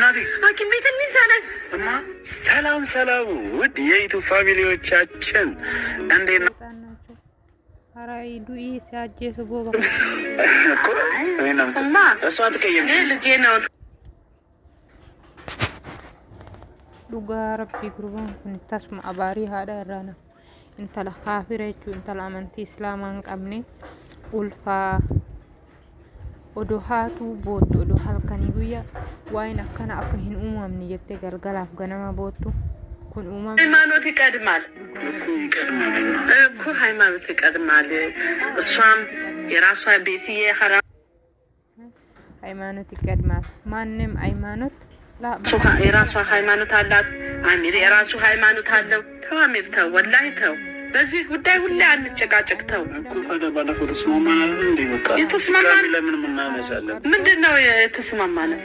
ሐኪም ቤት እንይዛለስ። ሰላም ሰላም፣ ውድ የዩቱብ ፋሚሊዎቻችን እንዴት ነው? አራይ ዱኢ ሲያጀስ ቦባ እሷ አትቀየም ልጄ ነው። ዱጋ ረቢ ጉርባን እንታስማ አባሪ ሃዳ ራና እንተላ ካፊረቹ እንተላ አመንቲ እስላማን ቀምኔ ኡልፋ ኦዶሃቱ ቦቱ ኦዶ halkani guya wayna kana afahin umamni yette galgalaf ganama botu kun umam ሃይማኖት ይቀድማል እኮ ሃይማኖት ይቀድማል። እሷም የራሷ ቤትዬ ሐራም ሃይማኖት ይቀድማል። ማንንም ሃይማኖት የራሷ ሃይማኖት አላት። አሚር የራሱ ሃይማኖት አለው። ተው አሚር ተው፣ ወላሂ ተው። በዚህ ጉዳይ ሁሌ አንጨቃጨቅ። ተው እኮ ባለፈው ተስማማናል እንዴ? በቃ የተስማማን ለምን እናነሳለን? ምንድነው የተስማማነው?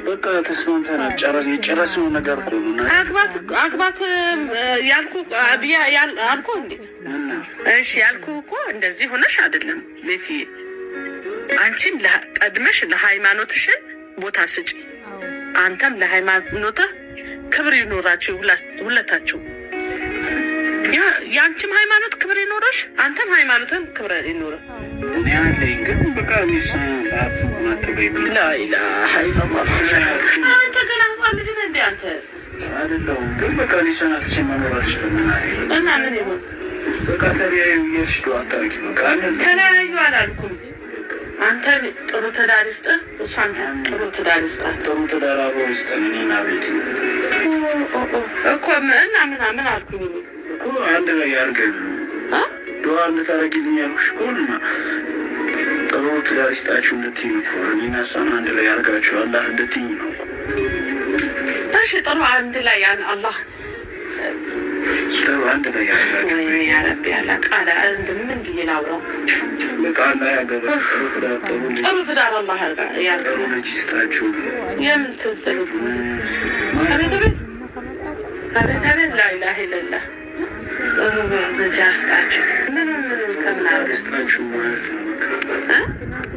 በቃ ተስማምተናል። የጨረስነው ነገር እኮ ነው። አግባት ያልኩ እንዴ? እሺ ያልኩ እኮ እንደዚህ ሆነሽ አይደለም ቤቲ። አንቺም ቀድመሽ ለሃይማኖትሽን ቦታ ስጪ። አንተም ለሃይማኖትህ ክብር ይኖራችሁ ሁለታችሁ። ያንቺም ሃይማኖት ክብር ይኖርሽ፣ አንተም ሃይማኖትን ክብር ይኖር። እኔ አለኝ ግን በቃ ሚስማት ማተበይ ላኢላሃ ኢላላህ። አንተ ገና ህፃን ልጅ ነህ እንዴ? አንተ አይደለሁም ግን በቃ ሊሰናት ሲመኖራችሁ እና ምን ይሆን በቃ ተለያዩ እየሽዱ አታርቂ። በቃ ተለያዩ አላልኩም። አንተ ጥሩ ትዳር ይስጥህ፣ እሷን ጥሩ ትዳር ይስጣት። ጥሩ ትዳር አብሮ ይስጠን። እኔና ቤት እኮ እና ምን አልኩኝ እኮ አንድ ላይ ያርገን ዱዓ እንድታረጊልኝ ያልኩሽ እኮ ጥሩ ትዳር ይስጣችሁ እንድትይኝ እኮ እኔና እሷን አንድ ላይ ያርጋችሁ አላህ እንድትይኝ ነው። እሺ ጥሩ አንድ ላይ አላህ ጥሩ አንድ ላይ ያርጋችሁ። ወይኔ ያ ረቢ ያላ ቃላ ምን ብዬ ላውራ? በቃ አላህ ያገባ ጥሩ ትዳር አላህ ያርጋ ጥሩ ልጅ ይስጣችሁ። የምን ትጥሩ አቤት ላኢላሃ ኢለላህ ጥሩ ልጅ ይስጣችሁ። ምን ይስጣችሁ ማለት ነው።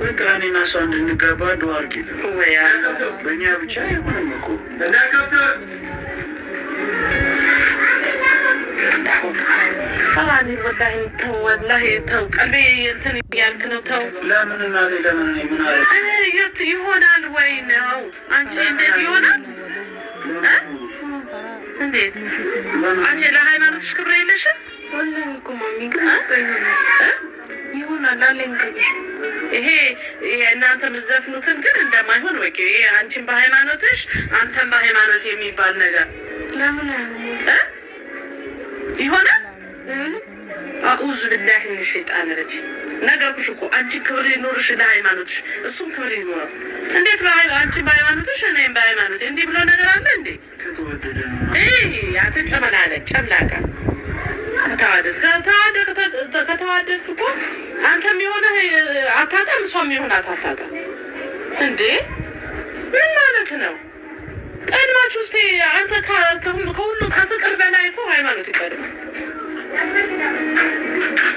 በቃ እኔና እሷ እንድንጋባ ዱዓ አድርጊልን። ወያ በእኛ ብቻ አይሆንም እኮ ወላሂ ተው፣ ቀልቤ እንትን እያልክ ነው። ተው። ለምን እናቴ ለምን እኔ ምን አለ ይሆናል ወይ ነው? አንቺ እንዴት ይሆናል? እንዴት አንቺ ለሃይማኖትሽ ክብር የለሽም? ይሆናል አለኝ ክብር። ይሄ እናንተ የምትዘፍኑትን ግን እንደማይሆን ወይ ይሄ አንቺን በሃይማኖትሽ አንተን በሃይማኖት የሚባል ነገር ለምን ይሆናል? አኡዙ ቢላሂ ሚነ ሸይጣን ረጂም። ነገርኩሽ እኮ አንቺ ክብር ይኖርሽ ለሃይማኖትሽ፣ እሱም ክብር ይኖረው። እንዴት አንቺ በሃይማኖትሽ እኔም በሃይማኖት እንዲህ ብሎ ነገር አለ እንዴ? ያንተ ጨምላቃ ከተዋደድክ እኮ አንተም የሆነ አታጣም፣ እሷም የሆነ አታጣም እንዴ? ምን ማለት ነው? ቀድማችሁ እስኪ አንተ ከሁሉ ከፍቅር በላይ እኮ ሃይማኖት ይቀድማል።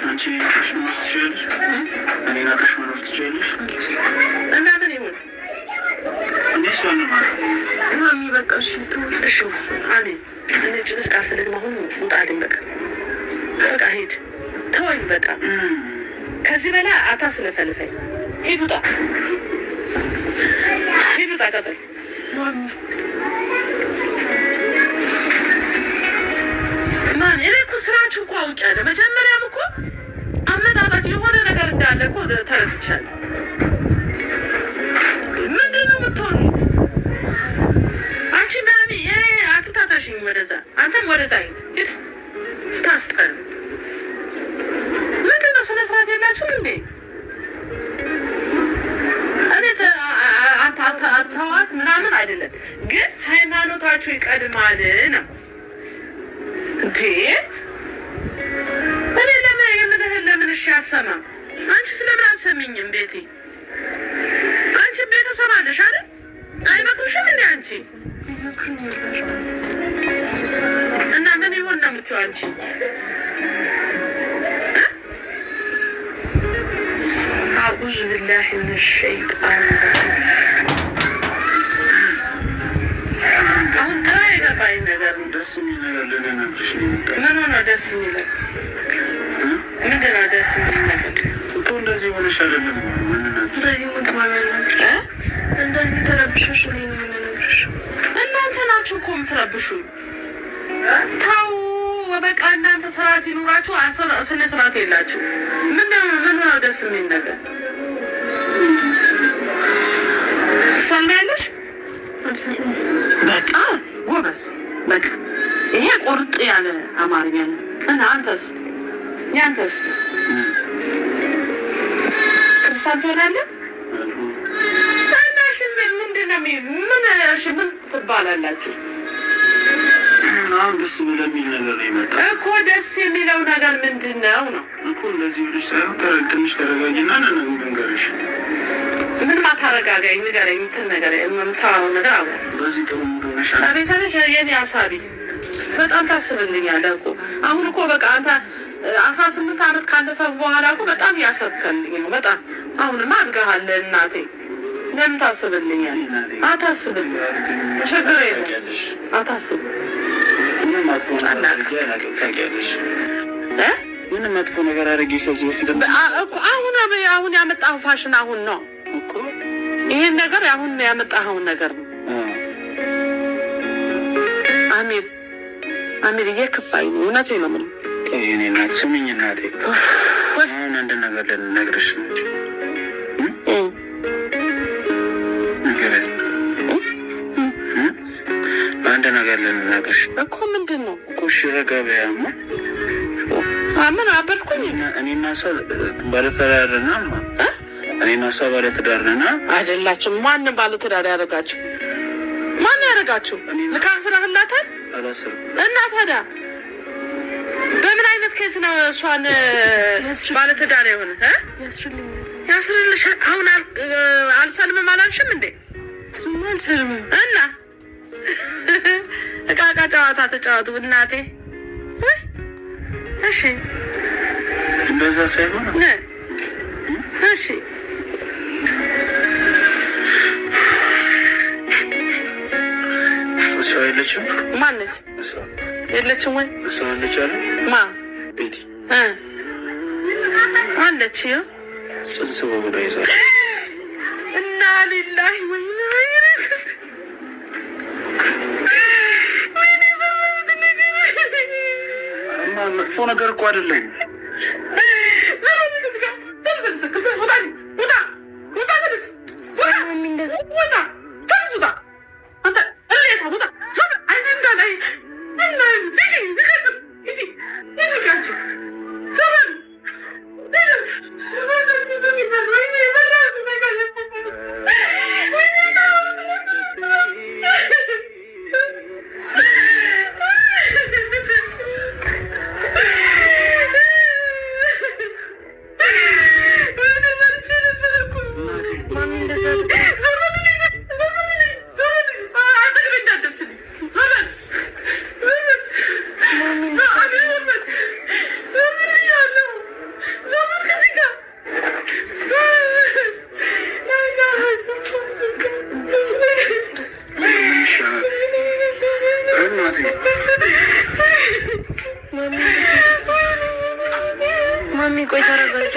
አንቺ ተሽመር ትችላለሽ፣ እኔና ተሽመር ትችላለሽ። እና ምን ይሁን እኔ እሷን ማለት ማሚ በቃ እሺ እሺ አሜን። እኔ ጭቅጭቅ አልፈልግም። አሁን ውጣልኝ በቃ ሂድ፣ ተወኝ በቃ። ከዚህ በላይ አታስለፈልፈኝ። ሂድ ውጣ፣ ቀጥል ማን እኔ እኮ ስራችሁ እኮ አውቄያለሁ። መጀመሪያም እኮ አመጣጣችሁ የሆነ ነገር እንዳለ እኮ ተረድቻለሁ። ምንድን ነው የምትሆኑት? አንቺ ማሚ አትታታሽኝ ወደዛ፣ አንተም ወደዛ ሂድ። ስታስጠሉ ምንድን ነው? ስነ ስርዓት የላችሁም እንዴ? እኔ ተዋት ምናምን አይደለም፣ ግን ሃይማኖታችሁ ይቀድማል ነው እንዴ? እኔ ለምን እሺ አልሰማም? አንቺ ስለምን አልሰሚኝም? ቤቴ አንቺ ቤተሰብ አለሽ አይደል? አይመክሩሽም እንዴ አንቺ? እና ምን ይሆን ነው የምትይው አንቺ? አዑዙ ቢላሂ ሚነ ሸይጣን የከፋኝ ነገር ደስ የሚል ነገር ልንነግርሽ ነው የመጣሁት። ምን ሆነ ደስ የሚለው? ምንድን ነው ደስ የሚል ነገር? እኮ እንደዚህ ሆነሽ አይደለም የምንነግርሽ። እንደዚህ እንደዚህ ተረብሾሽ ነው የምንነግርሽ። እናንተ ናችሁ እኮ የምትረብሹኝ። ተው በቃ እናንተ ስርዓት ይኑራችሁ። ስነ ስርዓት የላችሁ። ምን ነው ደስ የሚል ነገር? ሰማያለሽ? በቃ ጎበዝ። በቃ ይሄ ቁርጥ ያለ አማርኛ ነው። እና አንተስ ያንተስ ክርስቲያን ትሆናለህ? ምንድን ነው ምን ትባላላችሁ? አሁን ደስ የሚል ነገር ነው የመጣው እኮ። ደስ የሚለው ነገር ምንድን ነው ነው እኮ? እንደዚህ ብለሽ ሳይሆን ትንሽ ተረጋጊና ንገርሽ። ምን ማታረጋጋኝ? ንገረኝ። እንትን ነገር የምታወራው ነገር አለ። በዚህ ጥሩ እንደሆነሻል። አቤታለሽ የኔ ሀሳቢ በጣም ታስብልኛለህ እኮ። አሁን እኮ በቃ አንተ 18 ዓመት ካለፈ በኋላ እኮ በጣም ያሰብከልኝ ነው። በጣም አሁንማ አድገሃል እናቴ። ለምን ታስብልኛል? አታስብልኝ። ችግር የለም አታስብ። ምንም መጥፎ ነገር አድርጌ ከዚህ በፊት አሁን ያመጣኸው ፋሽን አሁን ነው እኮ። ይሄን ነገር አሁን ያመጣኸውን ነገር ነው። አሚር እየከፋኝ ነው። እውነቴን ነው የምልህ። የእኔ እናት ስሚኝ እናቴ፣ አሁን አንድ ነገር ልነግርሽ ነው እንጂ አንድ ነገር ልነግርሽ እኮ። ምንድን ነው እኮ? እሺ ገበያማ ምን አበልኩኝ? እኔና እሷ ባለትዳርና እኔና እሷ ባለትዳርና አይደላችሁም። ማንም ባለትዳር ያደረጋችሁ? ማን ያደረጋችሁ? ልካስረህላታል እና ታዲያ በምን አይነት ኬስ ነው እሷን ባለትዳር የሆነ ያስርልሻል? አሁን አልሰልምም አላልሽም እንዴ? እሱማ አልሰልምም። እና እቃ ጨዋታ ተጫወቱ እናቴ። እሺ እንደዛ ሳይሆን እሺ እሷ የለችም። ማነች? የለችም ወይ? እሷ አለች አለ ማ ቤቲ አለች። ጽንስ በሙሉ ይዛል እና ሊላሂ ወይ መጥፎ ነገር እኮ አይደለም። ማሚ ቆይ ተረጋጊ።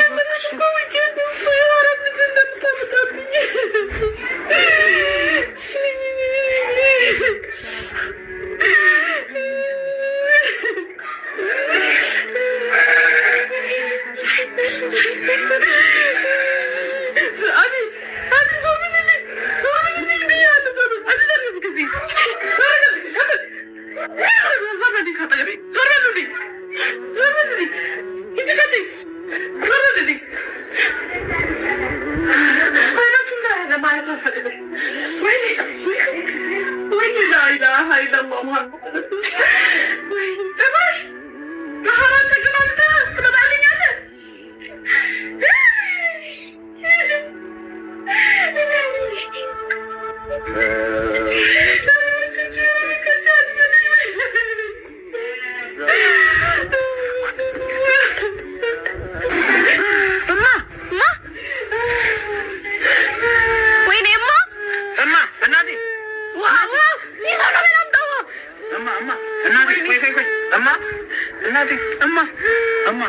እናቴ እማ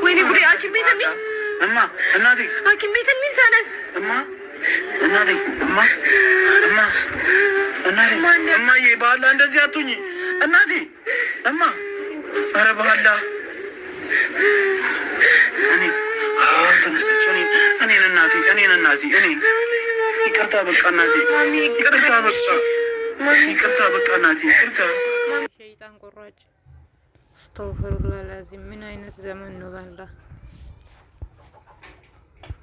ወይኔ ጉዴ ሐኪም ቤት እንሂድ እማ እናቴ ሐኪም ቤት እንሂድ ሳነስ እማ እናቴ እማዬ በኋላ እንደዚህ አትሁኝ እናቴ እማ ኧረ በኋላ ተነሳች እኔን እናቴ ይቅርታ በቃ እናቴ ይቅርታ በቃ እናቴ ይቅርታ ሸይጣን ቆራጭ አስተግፊሩላህ ላዚም ምን አይነት ዘመን ነው ባላ